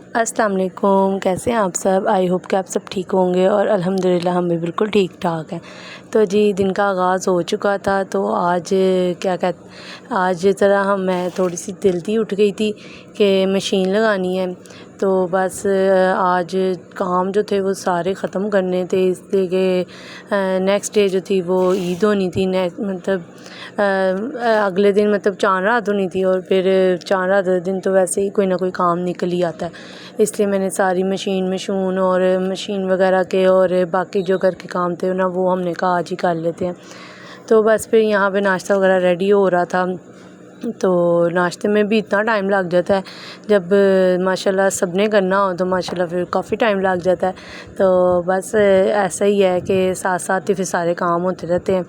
अस्सलाम वालेकुम, कैसे हैं आप सब। आई होप कि आप सब ठीक होंगे और अल्हम्दुलिल्लाह हम भी बिल्कुल ठीक ठाक हैं। तो जी दिन का आगाज़ हो चुका था। तो आज आज ज़रा मैं थोड़ी सी जल्दी उठ गई थी कि मशीन लगानी है। तो बस आज काम जो थे वो सारे ख़त्म करने थे, इसलिए कि नेक्स्ट डे जो थी वो ईद होनी थी। मतलब अगले दिन मतलब चांद रात होनी थी, और फिर चांद रात वाले दिन तो वैसे ही कोई ना कोई काम निकल ही आता है। इसलिए मैंने सारी मशीन और मशीन वगैरह के और बाकी जो घर के काम थे ना, वो हमने कहा आज ही कर लेते हैं। तो बस फिर यहाँ पे नाश्ता वगैरह रेडी हो रहा था। तो नाश्ते में भी इतना टाइम लग जाता है, जब माशाल्लाह सब ने करना हो तो माशाल्लाह फिर काफ़ी टाइम लग जाता है। तो बस ऐसा ही है कि साथ साथ ही फिर सारे काम होते रहते हैं।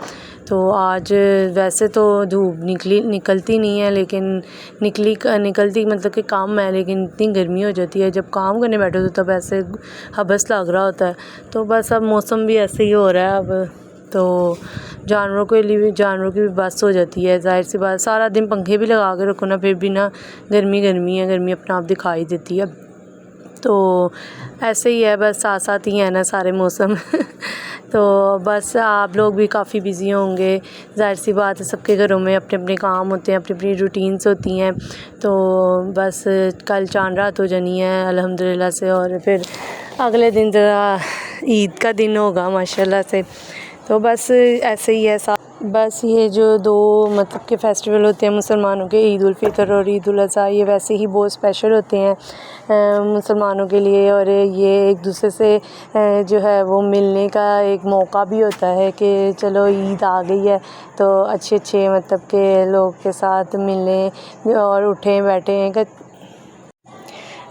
तो आज वैसे तो धूप निकलती नहीं है, लेकिन निकलती मतलब कि कम है, लेकिन इतनी गर्मी हो जाती है जब काम करने बैठो तो तब ऐसे हबस लग रहा होता है। तो बस अब मौसम भी ऐसे ही हो रहा है अब। तो जानवरों के लिए भी, जानवरों की भी बस हो जाती है, ज़ाहिर सी बात। सारा दिन पंखे भी लगा के रखो ना, फिर भी ना गर्मी है, गर्मी अपना आप दिखाई देती है। तो ऐसे ही है, बस साथ साथ ही है ना सारे मौसम तो बस आप लोग भी काफ़ी बिज़ी होंगे, ज़ाहिर सी बात है। सबके घरों में अपने अपने काम होते हैं, अपनी अपनी रूटीन्स होती हैं। तो बस कल चांद रात हो जानी है अल्हम्दुलिल्लाह से, और फिर अगले दिन ज़रा ईद का दिन होगा माशाल्लाह से। तो बस ऐसे ही है। बस ये जो दो मतलब के फेस्टिवल होते हैं मुसलमानों के, ईद उल फ़ितर और ईद उल अज़हा, ये वैसे ही बहुत स्पेशल होते हैं मुसलमानों के लिए। और ये एक दूसरे से जो है वो मिलने का एक मौका भी होता है कि चलो ईद आ गई है तो अच्छे मतलब के लोग के साथ मिलने और उठें बैठें।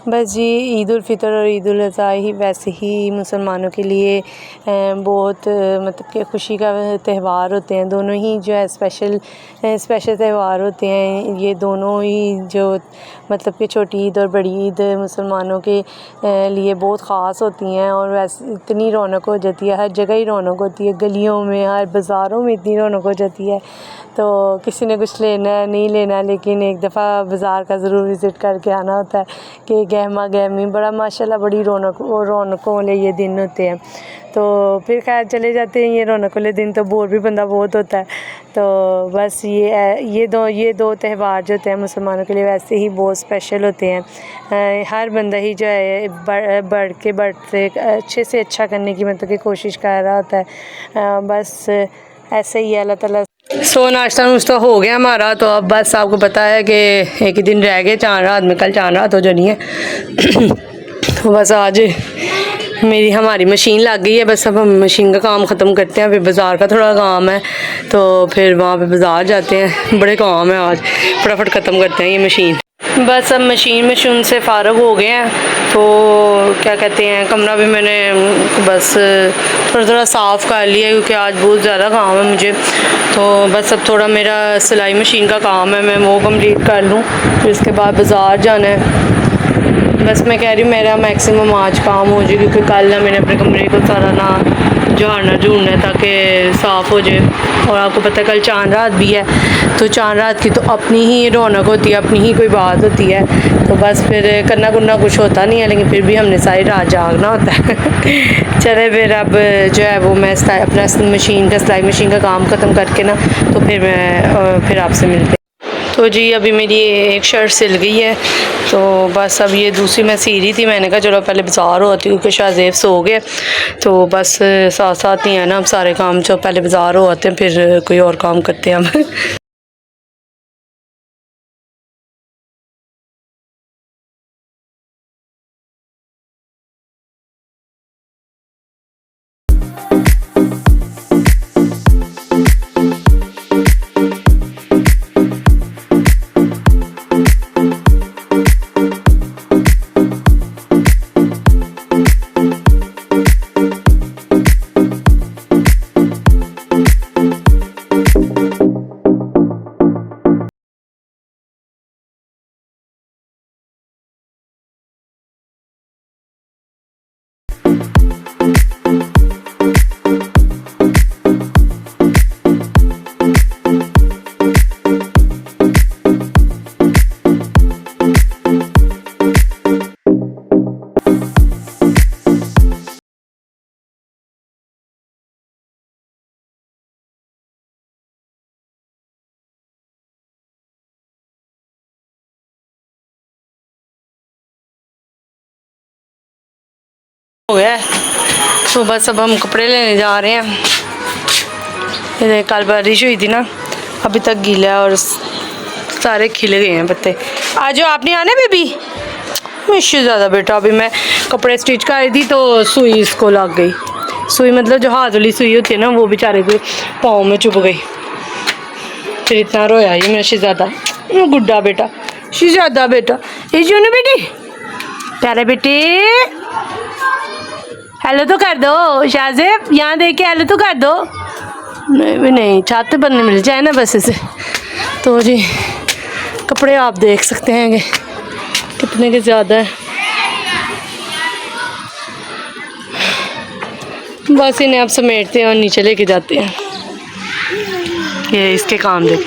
बस जी ईद उल फ़ितर और ईद उल अज़हा ही वैसे ही मुसलमानों के लिए बहुत मतलब कि खुशी का त्यौहार होते हैं। दोनों ही जो है स्पेशल त्यौहार होते हैं। ये दोनों ही जो मतलब कि छोटी ईद और बड़ी ईद मुसलमानों के लिए बहुत ख़ास होती हैं। और वैसे इतनी रौनक हो जाती है, हर जगह ही रौनक होती है, गलियों में, हर बाज़ारों में इतनी रौनक हो जाती है। तो किसी ने कुछ लेना है नहीं लेना, लेकिन एक दफ़ा बाज़ार का ज़रूर विज़िट करके आना होता है कि गहमा गहमी बड़ा माशाल्लाह बड़ी रौनकों वाले ये दिन होते हैं। तो फिर खैर चले जाते हैं ये रौनक वाले दिन, तो बोर भी बंदा बहुत होता है। तो बस ये दो त्यौहार जो होते हैं मुसलमानों के लिए वैसे ही बहुत स्पेशल होते हैं। हर बंदा ही जो है बढ़ते अच्छे से अच्छा करने की मतलब की कोशिश कर रहा होता है। बस ऐसे ही है। अल्लाह ताला नाश्ता नुश्ता हो गया हमारा। तो अब बस आपको पता है कि एक ही दिन रह गए चांद रात में, कल चांद रात हो जानी है तो बस आज हमारी मशीन लग गई है। बस अब हम मशीन का काम ख़त्म करते हैं, फिर बाज़ार का थोड़ा काम है तो फिर वहाँ पे बाज़ार जाते हैं। बड़े काम है आज, फटाफट ख़त्म करते हैं ये मशीन। बस अब मशीन से फ़ारग हो गए हैं। तो क्या कहते हैं, कमरा भी मैंने बस थोड़ा साफ़ कर लिया क्योंकि आज बहुत ज़्यादा काम है मुझे। तो बस अब थोड़ा मेरा सिलाई मशीन का काम है, मैं वो कंप्लीट कर लूँ, फिर इसके बाद बाज़ार जाना है। बस मैं कह रही हूँ मेरा मैक्सिमम आज काम हो जाए, क्योंकि कल ना मैंने अपने कमरे को सारा ना झाड़ना झूड़ना है ताकि साफ़ हो जाए। और आपको पता है कल चांद रात भी है, तो चांद रात की तो अपनी ही रौनक होती है, अपनी ही कोई बात होती है। तो बस फिर करना कुछ होता नहीं है, लेकिन फिर भी हमने सारी रात जागना होता है चले फिर अब जो है वो मैं अपना सिलाई मशीन का काम ख़त्म करके ना, तो फिर आपसे मिलते। तो जी अभी मेरी एक शर्ट सिल गई है, तो बस अब ये दूसरी मैं सी रही थी। मैंने कहा चलो पहले बाज़ार होती हूँ क्योंकि शाहज़ेब सो गए। तो बस साथ साथ ही है ना, अब सारे काम जो पहले बाज़ार हो आते हैं फिर कोई और काम करते हैं हम तो बस अब हम कपड़े लेने जा रहे हैं। ये कल बारिश हुई थी ना, अभी तक गीला है और सारे खिल गए हैं पत्ते। आज जो आप नहीं आने बेबी, मुझसे ज़्यादा बेटा। अभी मैं कपड़े स्टिच कर रही थी तो सुई इसको लग गई। सुई मतलब जो हाथ वाली सुई होती है ना, वो बेचारे के पाँव में चुभ गई। फिर इतना रोया ये मेरा शहज़ादा, गुड्डा बेटा, शहज़ादा बेटा। ये जो ना बेटी, प्यारे बेटे, हेलो तो कर दो शाहजेब, यहाँ देख के हेलो तो कर दो। नहीं भी नहीं, छाते पर नहीं मिल जाए ना बस इसे। तो जी कपड़े आप देख सकते हैं कि कितने के ज़्यादा है। बस इन्हें आप समेटते हैं और नीचे लेके जाते हैं। ये इसके काम देख,